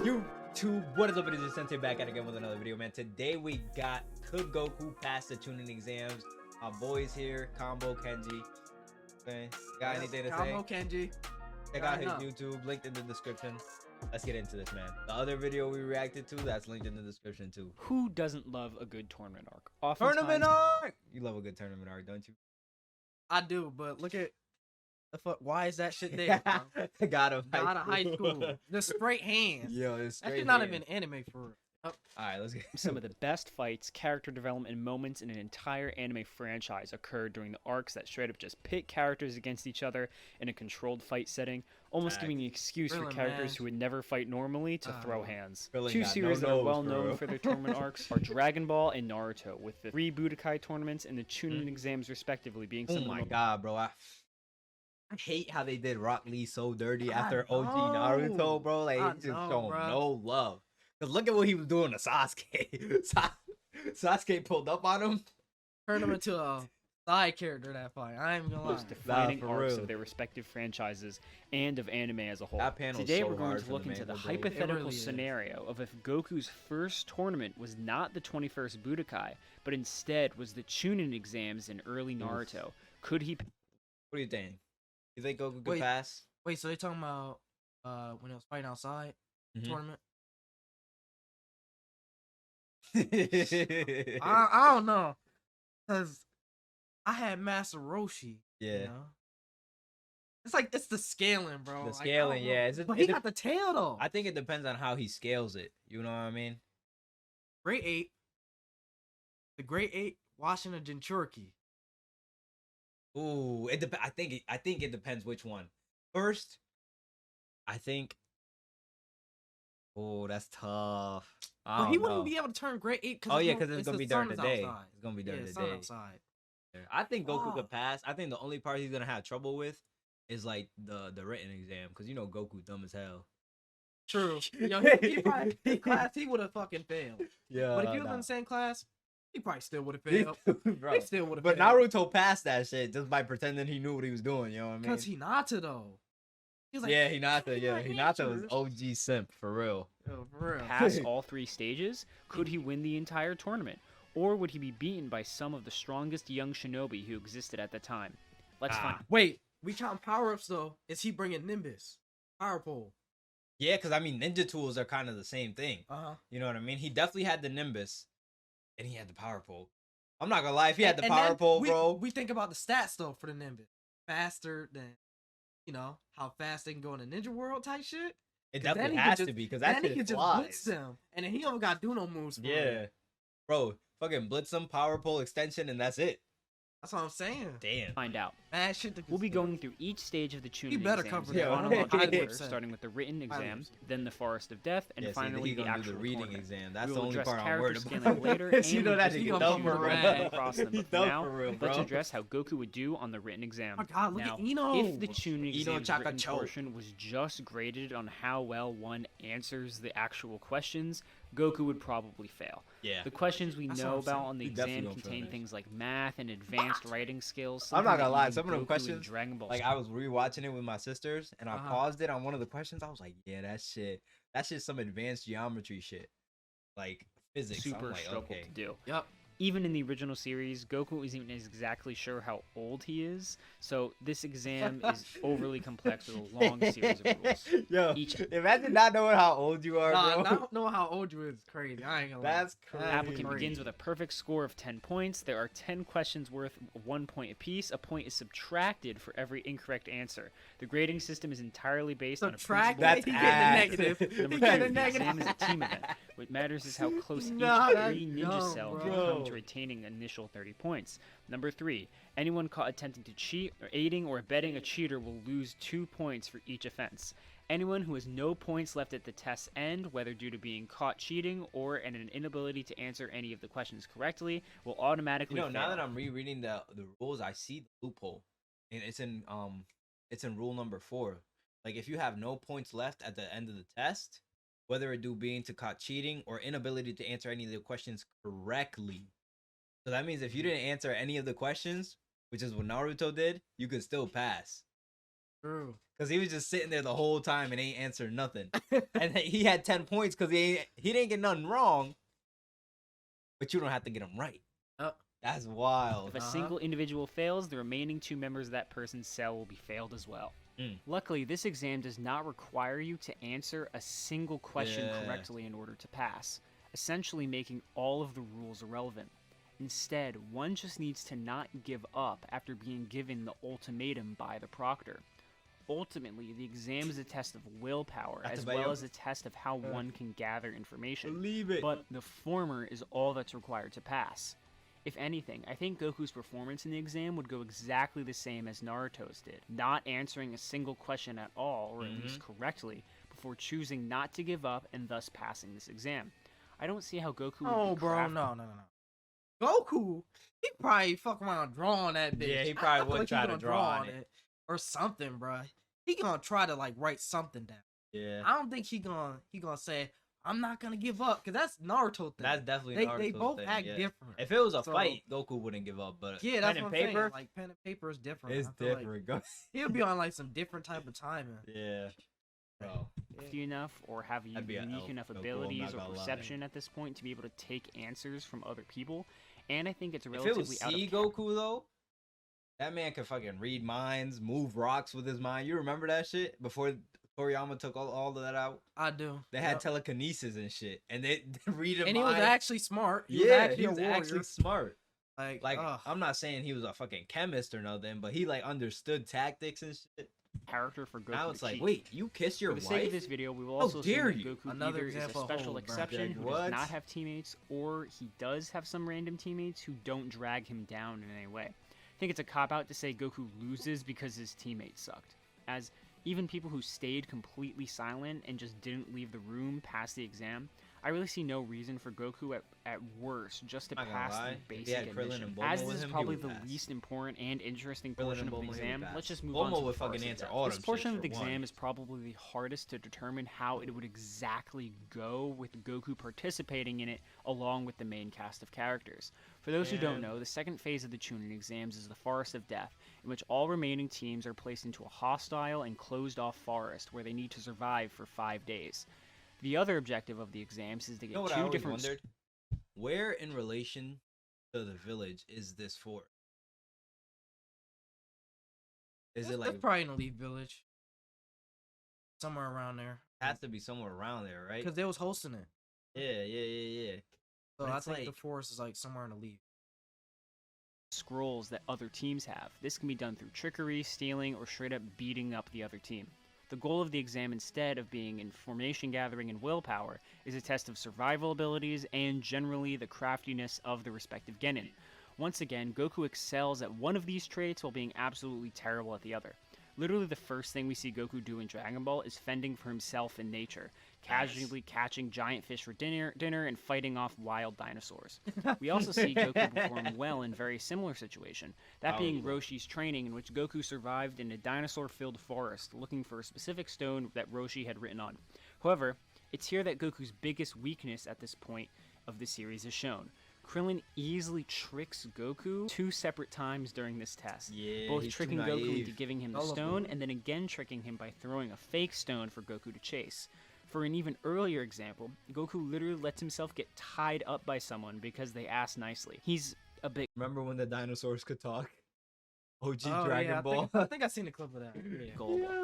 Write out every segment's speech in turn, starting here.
YouTube, what is up? It is your Sensei back at again with another video, man. Today we got could Goku pass the Chunin exams? My boys here, Combo Kenji. Okay, got anything to say? Combo Kenji. Check out his YouTube, linked in the description. Let's get into this, man. The other video we reacted to, that's linked in the description too. Who doesn't love a good tournament arc? Tournament arc! You love a good tournament arc, don't you? I do, but look at the fuck. Why is that shit there? Bro? Got him. Out of high school. The straight hands. Yo, it's straight. That should not have been anime for real. All right, let's get some of the best fights, character development, and moments in an entire anime franchise occurred during the arcs that straight up just pit characters against each other in a controlled fight setting, almost giving an excuse for characters who would never fight normally to throw hands. Two series that are well known for their tournament arcs are Dragon Ball and Naruto, with the 3 Budokai tournaments and the Chunin exams respectively being some Oh of the my god, bro. I hate how they did Rock Lee so dirty after OG Naruto, bro. Like, he just showing no love. Cause look at what he was doing to Sasuke. Sasuke pulled up on him. Turned him into a side character that fight. I ain't gonna lie. Most defining arcs of their respective franchises and of anime as a whole. Today we're going to look into the hypothetical scenario of if Goku's first tournament was not the 21st Budokai, but instead was the Chunin exams in early Naruto. Could he? What do you think? You think Goku could pass? Wait, so they talking about when it was fighting outside tournament? I don't know, cause I had Master Roshi. Yeah, you know? It's the scaling, bro. The scaling, yeah. But he got the tail though. I think it depends on how he scales it. You know what I mean? Grade 8, the Grade 8 Washington Jinchuriki. Ooh, I think it depends which one. First, I think. Oh, that's tough. But he wouldn't be able to turn Grade 8 because it's gonna be during the day. It's gonna be during the day. Outside. Yeah. I think Goku could pass. I think the only part he's gonna have trouble with is like the written exam, because you know Goku dumb as hell. True. Yo, he probably class he would have fucking failed. Yeah. But if he was in the same class, he probably still would have failed. He still would have. But Naruto passed that shit just by pretending he knew what he was doing. You know what I mean? Because Hinata though. He was like, Hinata. Yeah, Hinata was OG simp for real. Yo, for real. Pass all 3 stages? Could he win the entire tournament? Or would he be beaten by some of the strongest young shinobi who existed at the time? Let's find. Wait, we count power-ups though. Is he bringing Nimbus? Power pole. Yeah, because I mean, ninja tools are kind of the same thing. You know what I mean? He definitely had the Nimbus, and he had the power pole. I'm not gonna lie, if he had the power pole, bro. We think about the stats though for the Nimbus. Faster than, you know, how fast they can go in the ninja world type shit. It definitely has to be, because that shit he could just blitz them, and then he don't got to do no moves. Bro, fucking blitz them, power pole extension, and that's it. That's what I'm saying. Damn. Find out. Shit we'll be going through each stage of the Chunin exams in chronological order, starting with the written exam, then the Forest of Death, and finally the actual reading exam. That's the only part I'm worried about. Later, and you know that he dumb for real. Now, let's address how Goku would do on the written exam. Oh God, look at Ino. If the Chunin exam's written portion was just graded on how well one answers the actual questions, Goku would probably fail. Yeah. The questions we know about on the exam contain things like math and advanced writing skills. I'm not gonna lie, some of them questions, like I was rewatching it with my sisters, and I paused it on one of the questions. I was like, yeah, that's just some advanced geometry shit, like physics. Super struggle to do. Yep. Even in the original series, Goku isn't even exactly sure how old he is, so this exam is overly complex with a long series of rules. Yo, imagine not knowing how old you are, bro. Not knowing how old you is crazy. I ain't gonna lie. That's crazy. The applicant begins with a perfect score of 10 points. There are 10 questions worth 1 point apiece. A point is subtracted for every incorrect answer. The grading system is entirely based on a principle. That's he getting a negative. He getting a negative. The exam is a team event. What matters is how close each free ninja cell can come to retaining initial 30 points. Number 3, anyone caught attempting to cheat or aiding or abetting a cheater will lose 2 points for each offense. Anyone who has no points left at the test's end, whether due to being caught cheating or an inability to answer any of the questions correctly, will automatically fail. Now that I'm rereading the rules, I see the loophole, and it's in rule number 4. Like, if you have no points left at the end of the test, whether it due being to caught cheating or inability to answer any of the questions correctly. So that means if you didn't answer any of the questions, which is what Naruto did, you could still pass. True. Because he was just sitting there the whole time and ain't answering nothing. And he had 10 points because he didn't get nothing wrong. But you don't have to get them right. That's wild. If a single individual fails, the remaining 2 members of that person's cell will be failed as well. Luckily, this exam does not require you to answer a single question correctly in order to pass, essentially making all of the rules irrelevant. Instead, one just needs to not give up after being given the ultimatum by the proctor. Ultimately, the exam is a test of willpower, as well as a test of how one can gather information. Believe it. But the former is all that's required to pass. If anything, I think Goku's performance in the exam would go exactly the same as Naruto's did, not answering a single question at all, or at least correctly, before choosing not to give up and thus passing this exam. I don't see how Goku would be crafty. No. Goku, he probably fuck around drawing that bitch. Yeah, he probably would try to draw on it. Or something, bro. He gonna try to like write something down. Yeah. I don't think he gonna say, I'm not gonna give up, because that's Naruto thing. That's definitely Naruto They both thing, act different. If it was a fight, Goku wouldn't give up, but yeah, that's pen what and I'm paper, saying. Like pen and paper is different. It's different. Like he'll be on like some different type of timing. Yeah. Bro. Crafty enough or have unique enough abilities or perception at this point to be able to take answers from other people, and I think it's relatively if it was Goku though, that man could fucking read minds, move rocks with his mind. You remember that shit before Toriyama took all of that out? I do. They had telekinesis and shit, and they read him. And he was actually smart. He was actually smart. Like I'm not saying he was a fucking chemist or nothing, but he like understood tactics and shit. Character for Goku. Now it's like, wait, you kiss your wife? For the sake of this video, we will also assume that Goku Another either is a special exception who does not have teammates, or he does have some random teammates who don't drag him down in any way. I think it's a cop-out to say Goku loses because his teammates sucked, as even people who stayed completely silent and just didn't leave the room past the exam, I really see no reason for Goku at worst just to pass the basic admission. As this is probably the least important and interesting portion of the exam, let's just move on to the fucking answer. This portion of the exam is probably the hardest to determine how it would exactly go, with Goku participating in it along with the main cast of characters. For those who don't know, the second phase of the Chunin exams is the Forest of Death, in which all remaining teams are placed into a hostile and closed-off forest where they need to survive for 5 days. The other objective of the exams is to get two different... wondered? Where in relation to the village is this fort? Is it like... That's probably in the Leaf Village. Somewhere around there. It has to be somewhere around there, right? Because they was hosting it. Yeah. So I think the forest is like somewhere in the Leaf. Scrolls that other teams have. This can be done through trickery, stealing, or straight up beating up the other team. The goal of the exam, instead of being information gathering and willpower, is a test of survival abilities and generally the craftiness of the respective genin. Once again, Goku excels at one of these traits while being absolutely terrible at the other. Literally the first thing we see Goku do in Dragon Ball is fending for himself in nature, casually catching giant fish for dinner and fighting off wild dinosaurs. We also see Goku perform well in a very similar situation, that being Roshi's training, in which Goku survived in a dinosaur-filled forest looking for a specific stone that Roshi had written on. However, it's here that Goku's biggest weakness at this point of the series is shown. Krillin easily tricks Goku 2 separate times during this test, both tricking Goku into giving him the stone and then again tricking him by throwing a fake stone for Goku to chase. For an even earlier example, Goku literally lets himself get tied up by someone because they asked nicely. He's a big... Remember when the dinosaurs could talk? OG Dragon Ball. I think I've seen a clip of that.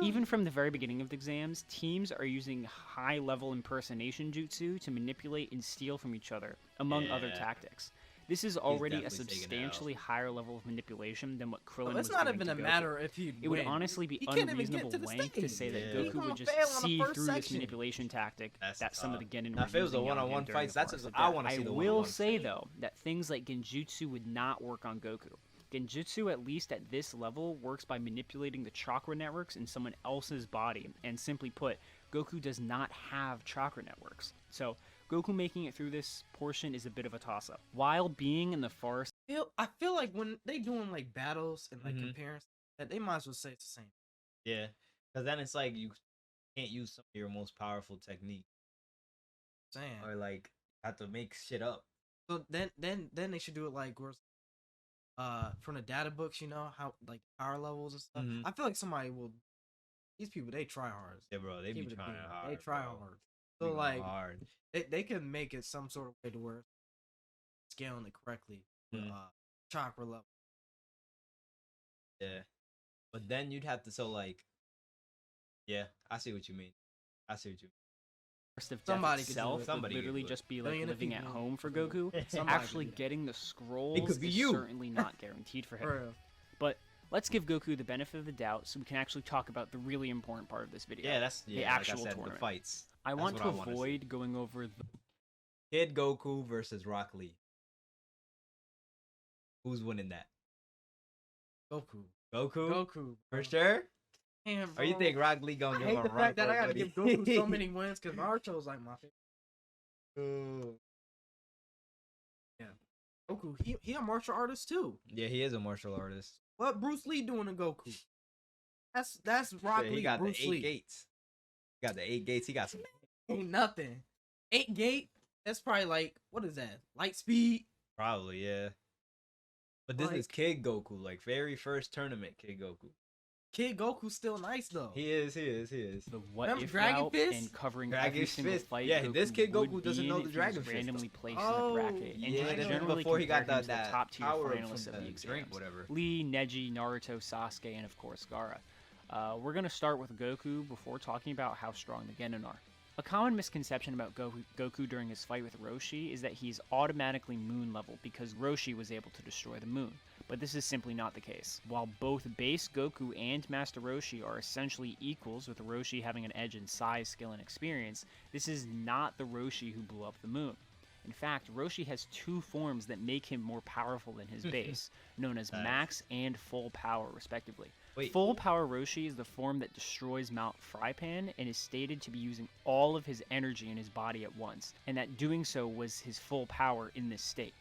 Even from the very beginning of the exams, teams are using high-level impersonation jutsu to manipulate and steal from each other, among other tactics. This is already a substantially higher level of manipulation than what Krillin was doing. It's not even a matter if you. It would honestly be unreasonable length to say that Goku would just see through this manipulation tactic that some of the Genin were using. If it was a one-on-one fight, that's what I want to see. I will say though that things like Genjutsu would not work on Goku. Genjutsu, at least at this level, works by manipulating the chakra networks in someone else's body, and simply put, Goku does not have chakra networks. So, Goku making it through this portion is a bit of a toss-up. While being in the forest... I feel like when they doing like battles and like comparing, that they might as well say it's the same. Yeah, because then it's like you can't use some of your most powerful technique. Or like have to make shit up. So then they should do it like from the data books, you know, how like power levels and stuff. I feel like somebody will these people, they try hard. Yeah, bro, they be trying hard. They try hard. So like, hard. They can make it some sort of way to where scaling it correctly for chakra level. Yeah, but then you'd have to yeah, I see what you mean. Somebody itself would literally just be like living at home for Goku. Actually getting the scrolls is certainly not guaranteed for him. But let's give Goku the benefit of the doubt so we can actually talk about the really important part of this video. Yeah, that's the actual tournament. The fights. I want to avoid going over the Kid Goku versus Rock Lee. Who's winning that? Goku. For sure? Damn, or you think Rock Lee gonna give him a run? I hate the fact that I gotta give Goku so many wins because Naruto's like my favorite. Yeah. Goku, he a martial artist too. Yeah, he is a martial artist. What Bruce Lee doing to Goku? That's Rock Lee. He got Bruce the 8 Lee. gates. He got the 8 gates. He got some. Ain't nothing. 8 gate. That's probably like, what is that? Light speed. Probably, yeah. But this is Kid Goku, like very first tournament Kid Goku. Kid Goku's still nice though. He is. The what if Dragon Fist and covering Dragon every single Fist. fight. Yeah, Goku this Kid Goku doesn't know the Dragon Fist. Randomly placed in a bracket, and yeah, generally before he got that that top tier power finalists of the exams. Drink, whatever. Lee, Neji, Naruto, Sasuke, and of course Gaara. We're gonna start with Goku before talking about how strong the Genin are. A common misconception about Goku during his fight with Roshi is that he's automatically moon level because Roshi was able to destroy the moon, but this is simply not the case. While both base Goku and Master Roshi are essentially equals, with Roshi having an edge in size, skill, and experience, this is not the Roshi who blew up the moon. In fact, Roshi has 2 forms that make him more powerful than his base, known as Max and Full Power, respectively. Full Power Roshi is the form that destroys Mount Frypan and is stated to be using all of his energy in his body at once, and that doing so was his full power in this state.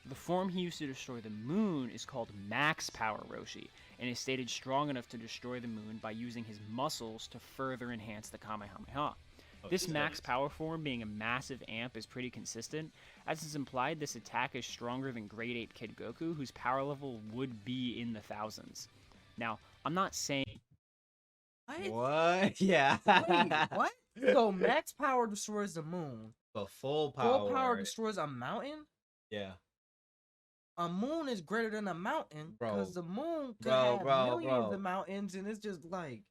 The form he used to destroy the moon is called Max Power Roshi, and is stated strong enough to destroy the moon by using his muscles to further enhance the Kamehameha. This max power form being a massive amp is pretty consistent. As is implied, this attack is stronger than Grade 8 Kid Goku, whose power level would be in the thousands. Now, I'm not saying... What? Yeah. Wait, what? So max power destroys the moon. But full power destroys a mountain? Yeah. A moon is greater than a mountain because the moon could have millions of mountains, and it's just like...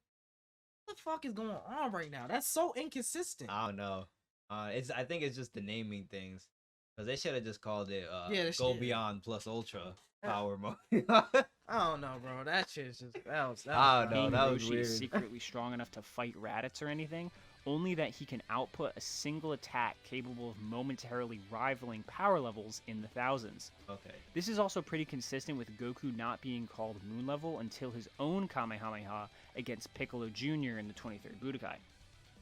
What the fuck is going on right now? That's so inconsistent. I don't know. I think it's just the naming things, because they should have just called it Go Beyond Plus Ultra Power Mode. I don't know, bro. That shit's just that was weird. Secretly strong enough to fight Raditz or anything. Only that he can output a single attack capable of momentarily rivaling power levels in the thousands. Okay. This is also pretty consistent with Goku not being called moon level until his own Kamehameha against Piccolo Jr. in the 23rd Budokai.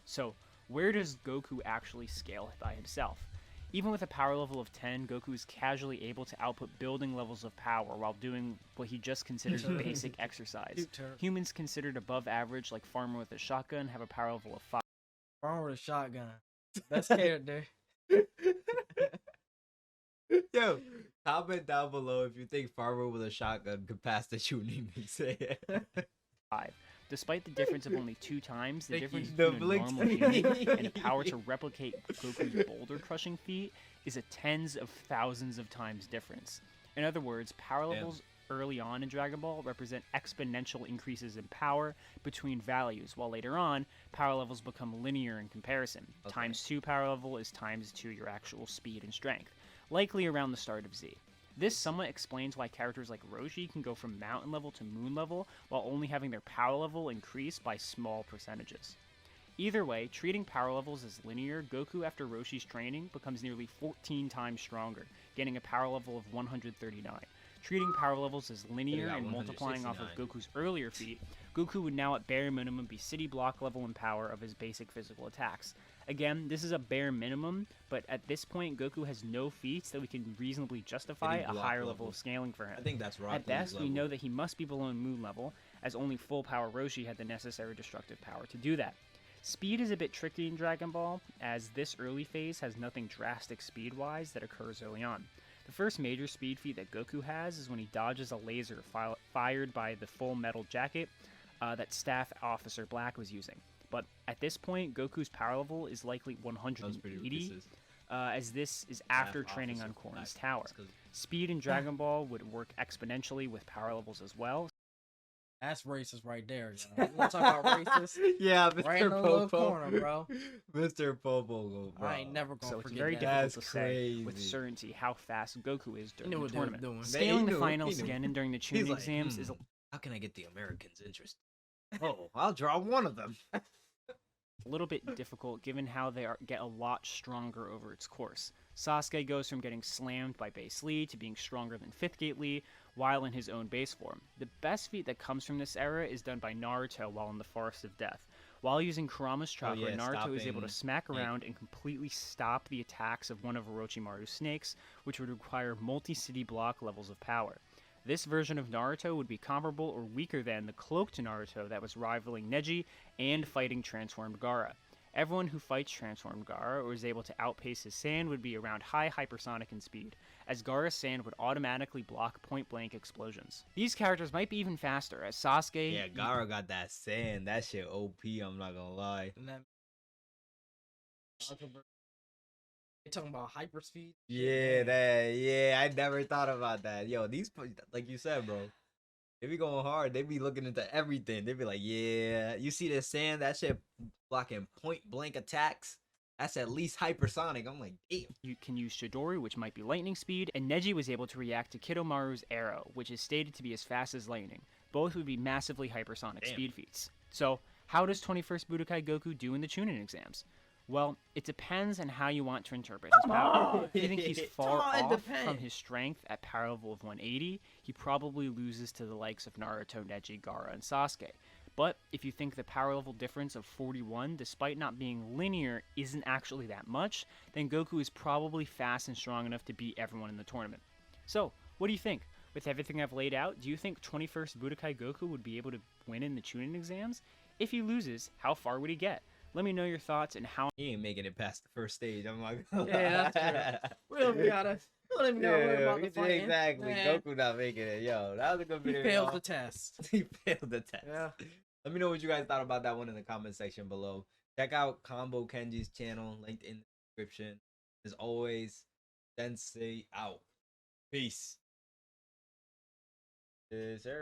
So, where does Goku actually scale by himself? Even with a power level of 10, Goku is casually able to output building levels of power while doing what he just considers basic exercise. Humans considered above average, like Farmer with a shotgun, have a power level of 5. Farmer with a shotgun. That's character. Yo, comment down below if you think Farmer with a shotgun could pass the Chunin exam. 5. Despite the difference of only 2 times, the difference between a normal human and a power to replicate Goku's boulder crushing feat is a tens of thousands of times difference. In other words, power levels early on in Dragon Ball represent exponential increases in power between values, while later on, power levels become linear in comparison. Times 2 power level is times 2 your actual speed and strength, likely around the start of Z. This somewhat explains why characters like Roshi can go from mountain level to moon level while only having their power level increase by small percentages. Either way, treating power levels as linear, Goku after Roshi's training becomes nearly 14 times stronger, getting a power level of 139. Treating power levels as linear and multiplying off of Goku's earlier feat, Goku would now at bare minimum be city block level in power of his basic physical attacks. Again, this is a bare minimum, but at this point, Goku has no feats that we can reasonably justify a higher level of scaling for him. I think that's right. At best, we know that he must be below moon level, as only full power Roshi had the necessary destructive power to do that. Speed is a bit tricky in Dragon Ball, as this early phase has nothing drastic speed-wise that occurs early on. The first major speed feat that Goku has is when he dodges a laser fired by the Full Metal Jacket, that Staff Officer Black was using. But at this point, Goku's power level is likely 180, as this is after training on Korin's tower. Speed in Dragon Ball would work exponentially with power levels as well. That's racist right there. You want to talk about racist? Yeah, Mr. Right in the little corner, bro. Mr. Popo, bro. I ain't never gonna so forget it's very that. difficult to say with certainty how fast Goku is during the tournament. They Scaling the finals again and during the Chunin exams is how can I get the Americans interested? Oh, I'll draw one of them. a little bit difficult given how they get a lot stronger over its course. Sasuke goes from getting slammed by base Lee to being stronger than 5th Gate Lee while in his own base form. The best feat that comes from this era is done by Naruto while in the Forest of Death. While using Kurama's chakra, Naruto is able to smack around and completely stop the attacks of one of Orochimaru's snakes, which would require multi-city block levels of power. This version of Naruto would be comparable or weaker than the cloaked Naruto that was rivaling Neji and fighting transformed Gaara. Everyone who fights transformed Gaara or is able to outpace his sand would be around high hypersonic in speed, as Gaara's sand would automatically block point-blank explosions. These characters might be even faster, as Sasuke... Yeah, Gaara got that sand. That shit OP, I'm not gonna lie. You talking about hyperspeed? Yeah, I never thought about that. Yo, these, like you said, bro, they be going hard. They be looking into everything. They be like, yeah, you see this sand? That shit blocking point blank attacks. That's at least hypersonic. I'm like, damn. You can use Chidori, which might be lightning speed, and Neji was able to react to Kidomaru's arrow, which is stated to be as fast as lightning. Both would be massively hypersonic speed feats. So, how does 21st Budokai Goku do in the Chunin exams? Well, it depends on how you want to interpret his power. If you think he's far off from his strength at power level of 180, he probably loses to the likes of Naruto, Neji, Gaara, and Sasuke. But if you think the power level difference of 41, despite not being linear, isn't actually that much, then Goku is probably fast and strong enough to beat everyone in the tournament. So, what do you think? With everything I've laid out, do you think 21st Budokai Goku would be able to win in the Chunin exams? If he loses, how far would he get? Let me know your thoughts and how. He ain't making it past the first stage. I'm like, yeah, that's true. We don't even gotta worry about the fighting. Exactly. Goku not making it. Yo, that was a good video. He failed the test. He failed the test. Yeah. Let me know what you guys thought about that one in the comment section below. Check out Combo Kenji's channel, linked in the description. As always, Sensei out. Peace. Yes, sir.